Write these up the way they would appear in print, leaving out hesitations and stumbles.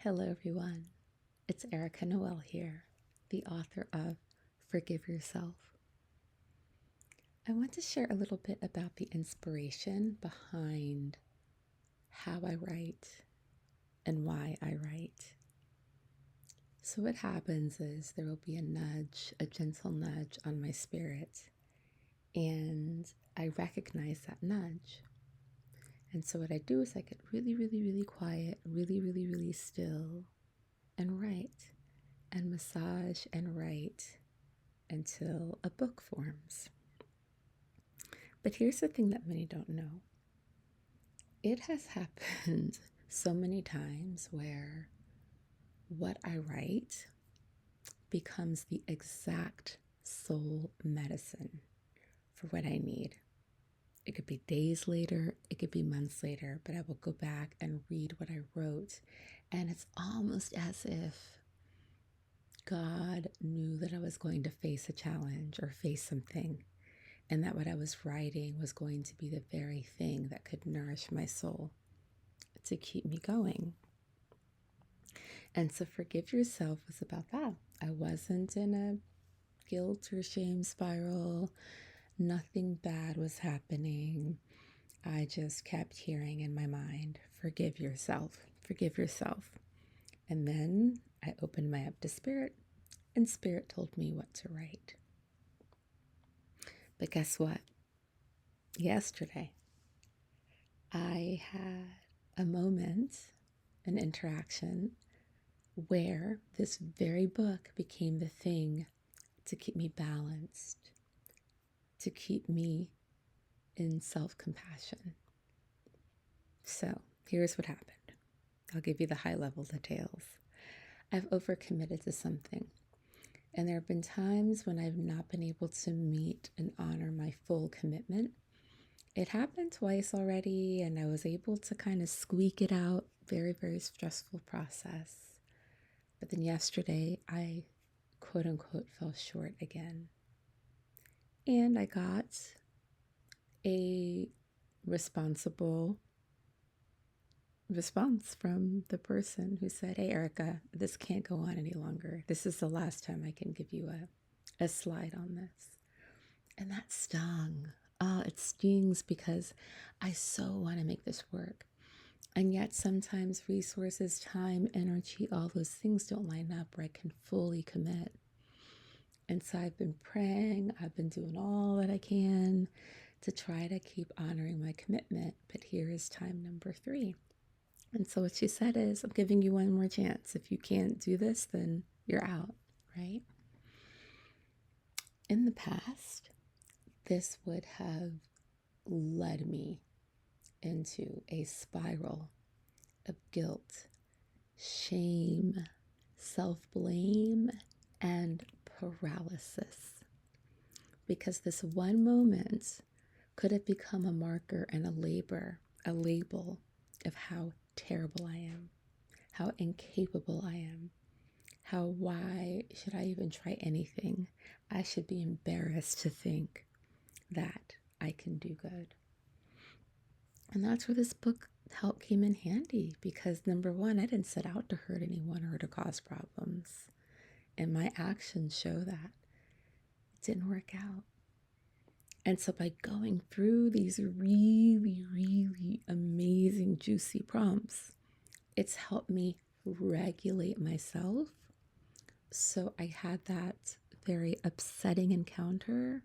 Hello, everyone. It's Erica Noel here, the author of Forgive Yourself. I want to share a little bit about the inspiration behind how I write and why I write. So, what happens is there will be a nudge, a gentle nudge on my spirit, and I recognize that nudge. And so, what I do is I get really, really, really quiet, really, really, really still, and write, and massage and write until a book forms. But here's the thing that many don't know. It has happened so many times where what I write becomes the exact soul medicine for what I need. It could be days later, it could be months later, but I will go back and read what I wrote, and it's almost as if God knew that I was going to face a challenge or face something, and that what I was writing was going to be the very thing that could nourish my soul to keep me going. And so Forgive Yourself was about that. I wasn't in a guilt or shame spiral. Nothing bad was happening. I just kept hearing in my mind, forgive yourself, forgive yourself. And then I opened my up to Spirit, and Spirit told me what to write. But guess what? Yesterday, I had a moment, an interaction, where this very book became the thing to keep me balanced, to keep me in self-compassion. So here's what happened. I'll give you the high-level details. I've overcommitted to something, and there have been times when I've not been able to meet and honor my full commitment. It happened twice already, and I was able to kind of squeak it out. Very, very stressful process. But then yesterday, I quote unquote fell short again. And I got a responsible response from the person who said, "Hey, Erica, this can't go on any longer. This is the last time I can give you a slide on this." And that stung. Oh, it stings because I so want to make this work. And yet sometimes resources, time, energy, all those things don't line up where I can fully commit. And so I've been praying, I've been doing all that I can to try to keep honoring my commitment. But here is time number 3. And so what she said is, I'm giving you one more chance. If you can't do this, then you're out, right? In the past, this would have led me into a spiral of guilt, shame, self-blame, and paralysis. Because this one moment could have become a marker and a label of how terrible I am, how incapable I am, how why should I even try anything? I should be embarrassed to think that I can do good. And that's where this book help came in handy, because number one, I didn't set out to hurt anyone or to cause problems. And my actions show that it didn't work out. And so by going through these really, really amazing, juicy prompts, it's helped me regulate myself. So I had that very upsetting encounter,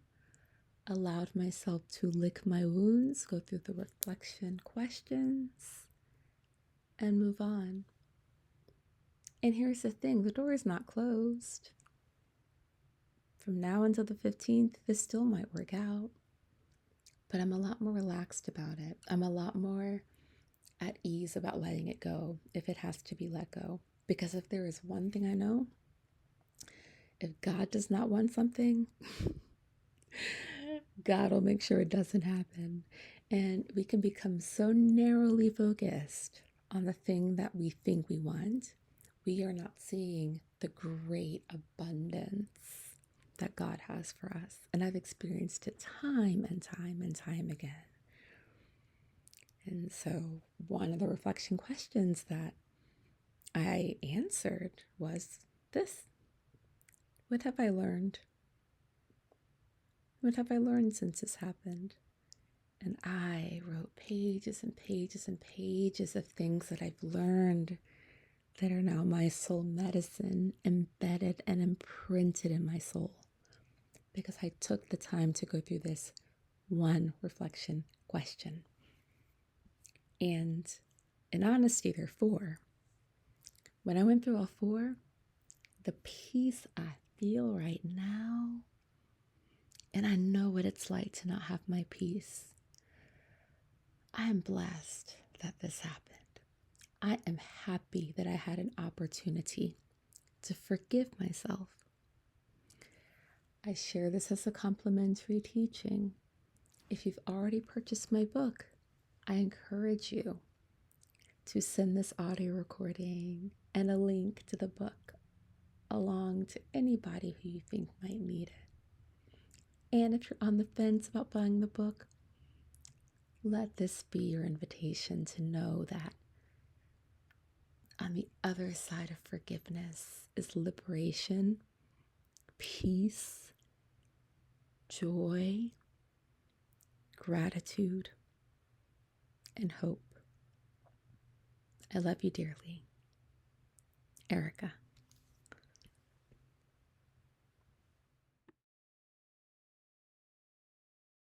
allowed myself to lick my wounds, go through the reflection questions, and move on. And here's the thing, the door is not closed. From now until the 15th, this still might work out. But I'm a lot more relaxed about it. I'm a lot more at ease about letting it go if it has to be let go. Because if there is one thing I know, if God does not want something, God will make sure it doesn't happen. And we can become so narrowly focused on the thing that we think we want, we are not seeing the great abundance that God has for us. And I've experienced it time and time and time again. And so one of the reflection questions that I answered was this. What have I learned? What have I learned since this happened? And I wrote pages and pages and pages of things that I've learned that are now my soul medicine, embedded and imprinted in my soul. Because I took the time to go through this one reflection question. And in honesty, there are four. When I went through all four, the peace I feel right now, and I know what it's like to not have my peace. I am blessed that this happened. I am happy that I had an opportunity to forgive myself. I share this as a complimentary teaching. If you've already purchased my book, I encourage you to send this audio recording and a link to the book along to anybody who you think might need it. And if you're on the fence about buying the book, let this be your invitation to know that on the other side of forgiveness is liberation, peace, joy, gratitude, and hope. I love you dearly. Erica.